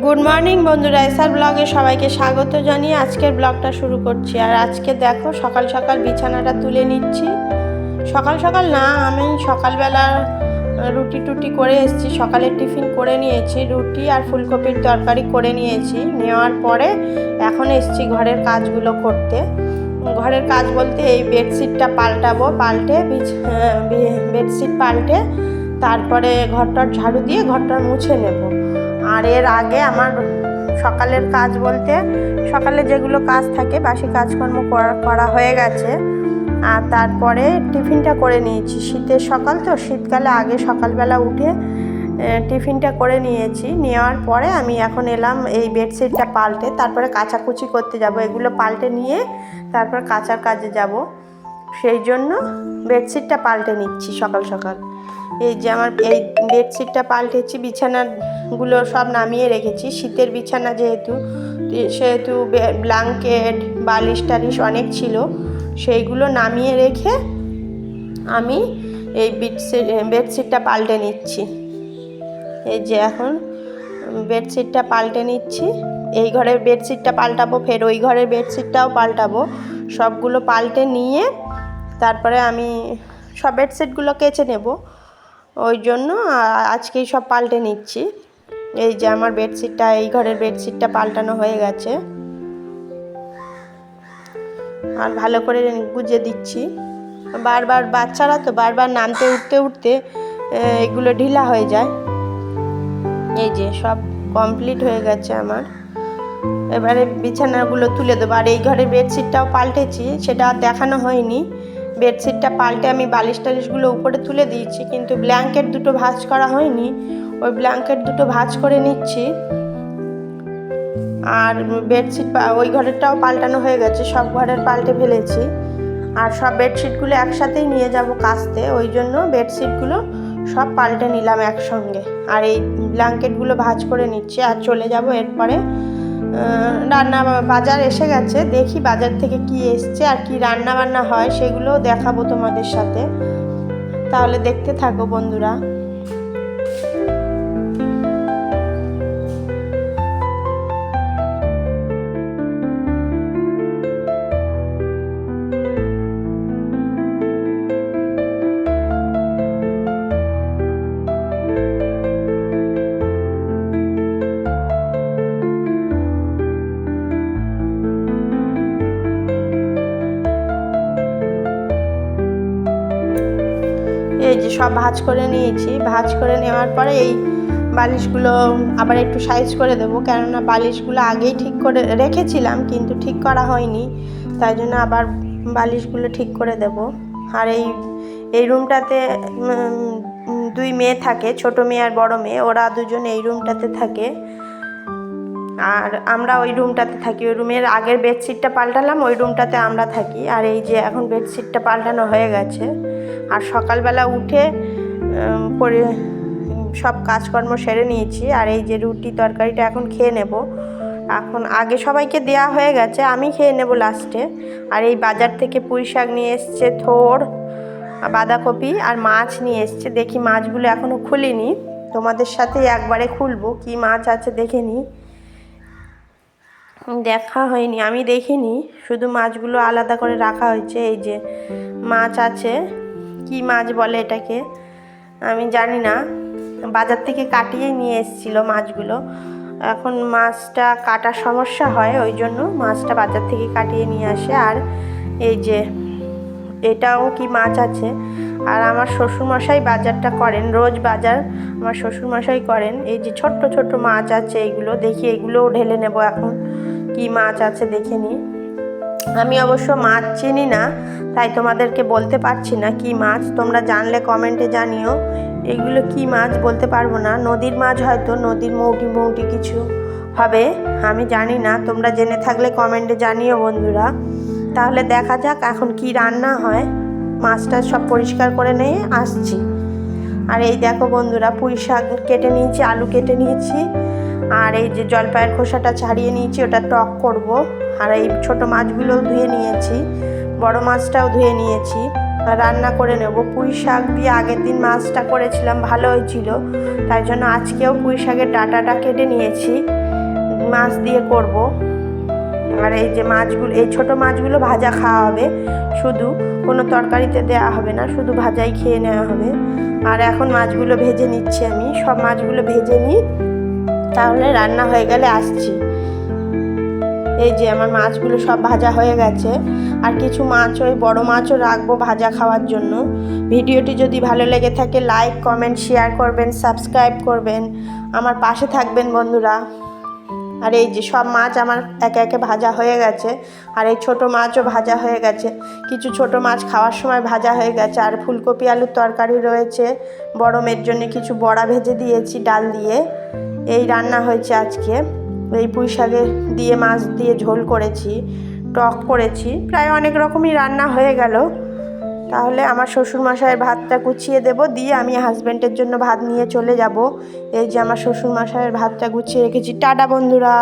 Good morning বন্ধুরা, SR ব্লগে সবাইকে স্বাগত জানিয়ে আজকের ব্লগটা শুরু করছি। আর আজকে দেখো সকাল সকাল বিছানাটা তুলে নিচ্ছি। সকাল সকাল না, আমি সকালবেলা রুটি টুটি করে এসেছি, সকালের টিফিন করে নিয়েছি, রুটি আর ফুলকপির তরকারি করে নিয়েছি। নেওয়ার পরে এখন এসেছি ঘরের কাজগুলো করতে। ঘরের কাজ বলতে এই বেডশিটটা পাল্টাবো, বেডশিট পাল্টে তারপরে ঘরটার ঝাড়ু দিয়ে ঘরটা মুছে নেব। আর এর আগে আমার সকালের কাজ বলতে সকালে যেগুলো কাজ থাকে বাসি কাজকর্ম করা হয়ে গেছে। আর তারপরে টিফিনটা করে নিয়েছি। শীতের সকাল তো, শীতকালে আগে সকালবেলা উঠে টিফিনটা করে নিয়েছি। নেওয়ার পরে আমি এখন এলাম এই বেডশিটটা পাল্টে, তারপরে কাচাকুচি করতে যাব। এগুলো পাল্টে নিয়ে তারপর কাচার কাজে যাব, সেই জন্য বেডশিটটা পাল্টে নিচ্ছি সকাল সকাল। এই যে আমার এই বেডশিটটা পাল্টেছি, বিছানাগুলো সব নামিয়ে রেখেছি। শীতের বিছানা সেহেতু ব্ল্যাঙ্কেট বালিশ টালিশ অনেক ছিল, সেইগুলো নামিয়ে রেখে আমি এই বেডশিটটা পাল্টে নিচ্ছি। এই যে এখন বেডশিটটা পাল্টে নিচ্ছি। এই ঘরের বেডশিটটা পাল্টাবো, ফের ওই ঘরের বেডশিটটাও পাল্টাবো। সবগুলো পাল্টে নিয়ে তারপরে আমি সব বেডশিটগুলো কেচে নেব, ওই জন্য আজকেই সব পাল্টে নিচ্ছি। এই যে আমার বেডশিটটা, এই ঘরের বেডশিটটা পাল্টানো হয়ে গেছে। আর ভালো করে গুজে দিচ্ছি। বারবার বাচ্চারা তো বারবার নামতে উঠতে এগুলো ঢিলা হয়ে যায়। এই যে সব কমপ্লিট হয়ে গেছে আমার। এবারে বিছানাগুলো তুলে দেবো। আর এই ঘরের বেডশিটটাও পাল্টেছি, সেটা দেখানো হয়নি। বেডশিটটা পাল্টে আমি বালিশ টালিশগুলো উপরে তুলে দিয়েছি, কিন্তু ব্ল্যাঙ্কেট দুটো ভাঁজ করা হয়নি। ওই ব্ল্যাঙ্কেট দুটো ভাঁজ করে নিচ্ছি। আর বেডশিট ওই ঘরেরটাও পাল্টানো হয়ে গেছে, সব ঘরের পাল্টে ফেলেছি। আর সব বেডশিটগুলো একসাথেই নিয়ে যাব কাচতে, ওই জন্য বেডশিটগুলো সব পাল্টে নিলাম একসঙ্গে। আর এই ব্ল্যাঙ্কেটগুলো ভাঁজ করে নিচ্ছি। আর চলে যাব এরপরে বাজার এসে গেছে, দেখি বাজার থেকে কি এসছে আর কি রান্না বান্না হয় সেগুলোও দেখাবো তোমাদের সাথে। তাহলে দেখতে থাকো বন্ধুরা। এই যে সব ভাঁজ করে নিয়েছি। ভাঁজ করে নেওয়ার পরে এই বালিশগুলো আবার একটু সাইজ করে দেবো, কেননা বালিশগুলো আগেই ঠিক করে রেখেছিলাম কিন্তু ঠিক করা হয়নি, তাই জন্য আবার বালিশগুলো ঠিক করে দেব। আর এই রুমটাতে দুই মেয়ে থাকে, ছোট মেয়ে আর বড় মেয়ে, ওরা দুজন এই রুমটাতে থাকে। আর আমরা ওই রুমটাতে থাকি। ওই রুমের আগের বেডশিটটা পাল্টালাম, ওই রুমটাতে আমরা থাকি। আর এই যে এখন বেডশিটটা পাল্টানো হয়ে গেছে। আর সকালবেলা উঠে সব কাজকর্ম সেরে নিয়েছি। আর এই যে রুটি তরকারিটা এখন খেয়ে নেব। এখন আগে সবাইকে দেয়া হয়ে গেছে, আমি খেয়ে নেব লাস্টে। আর এই বাজার থেকে পুঁই শাক নিয়ে এসছে, থোড়, বাঁধাকপি আর মাছ নিয়ে এসছে। দেখি মাছগুলো এখনও খুলিনি, তোমাদের সাথে একবারে খুলবো কি মাছ আছে দেখে নিই। দেখা হয়নি, আমি দেখিনি, শুধু মাছগুলো আলাদা করে রাখা হয়েছে। এই যে মাছ আছে, কি মাছ বলে এটাকে আমি জানি না, বাজার থেকে কাটিয়ে নিয়ে এসেছিল মাছগুলো। এখন মাছটা কাটার সমস্যা হয়, ওই জন্য মাছটা বাজার থেকে কাটিয়ে নিয়ে আসে। আর এই যে এটাও কি মাছ আছে। আর আমার শ্বশুরমশাই বাজারটা করেন, রোজ বাজার আমার শ্বশুরমশাই করেন। এই যে ছোট্ট ছোট্ট মাছ আছে, এইগুলো দেখি, এগুলোও ঢেলে নেব এখন। কি মাছ আছে দেখে নিই। আমি অবশ্য মাছ চিনি না, তাই তোমাদেরকে বলতে পারছি না কি মাছ। তোমরা জানলে কমেন্টে জানিও। এগুলো কি মাছ বলতে পারবো না, নদীর মাছ হয়তো, নদীর মৌটি কিছু হবে, আমি জানি না। তোমরা জেনে থাকলে কমেন্টে জানিও বন্ধুরা। তাহলে দেখা যাক এখন কি রান্না হয়। মাছটা সব পরিষ্কার করে নিয়ে আসছি। আর এই দেখো বন্ধুরা, পুঁই শাক কেটে নিয়েছি, আলু কেটে নিয়েছি, আর এই যে জলপাইয়ের খোসাটা ছাড়িয়ে নিয়েছি, ওটা টক করব। আর এই ছোট মাছগুলোও ধুয়ে নিয়েছি, বড় মাছটাও ধুয়ে নিয়েছি। রান্না করে নেব। পুঁই শাক দিয়ে আগের দিন মাছটা করেছিলাম, ভালো হয়েছিল, তাই জন্য আজকেও পুঁই শাকের ডাঁটাটা কেটে নিয়েছি, মাছ দিয়ে করব। আর এই যে মাছগুলো, এই ছোটো মাছগুলো ভাজা খাওয়া হবে, শুধু কোনো তরকারিতে দেওয়া হবে না, শুধু ভাজাই খেয়ে নেওয়া হবে। আর এখন মাছগুলো ভেজে নিচ্ছি আমি, সব মাছগুলো ভেজে নিই, তাহলে রান্না হয়ে গেলে আসছি। এই যে আমার মাছগুলো সব ভাজা হয়ে গেছে, আর কিছু মাছ, ওই বড় মাছও রাখবো ভাজা খাওয়ার জন্য। ভিডিওটি যদি ভালো লেগে থাকে লাইক কমেন্ট শেয়ার করবেন, সাবস্ক্রাইব করবেন, আমার পাশে থাকবেন বন্ধুরা। আর এই যে সব মাছ আমার একে একে ভাজা হয়ে গেছে, আর এই ছোটো মাছও ভাজা হয়ে গেছে, কিছু ছোটো মাছ খাওয়ার সময় ভাজা হয়ে গেছে। আর ফুলকপি আলুর তরকারি রয়েছে, বড় মেয়ের জন্য কিছু বড়া ভেজে দিয়েছি ডাল দিয়ে। এই রান্না হয়েছে আজকে। এই পুঁই শাকে দিয়ে মাছ দিয়ে ঝোল করেছি, টক করেছি, প্রায় অনেক রকমই রান্না হয়ে গেল। তাহলে আমার শ্বশুরমশাইয়ের ভাতটা গুছিয়ে দেব, দিয়ে আমি হাজব্যান্ডের জন্য ভাত নিয়ে চলে যাব। এই যে আমার শ্বশুরমশাইয়ের ভাতটা গুছিয়ে রেখেছি। টাটা বন্ধুরা।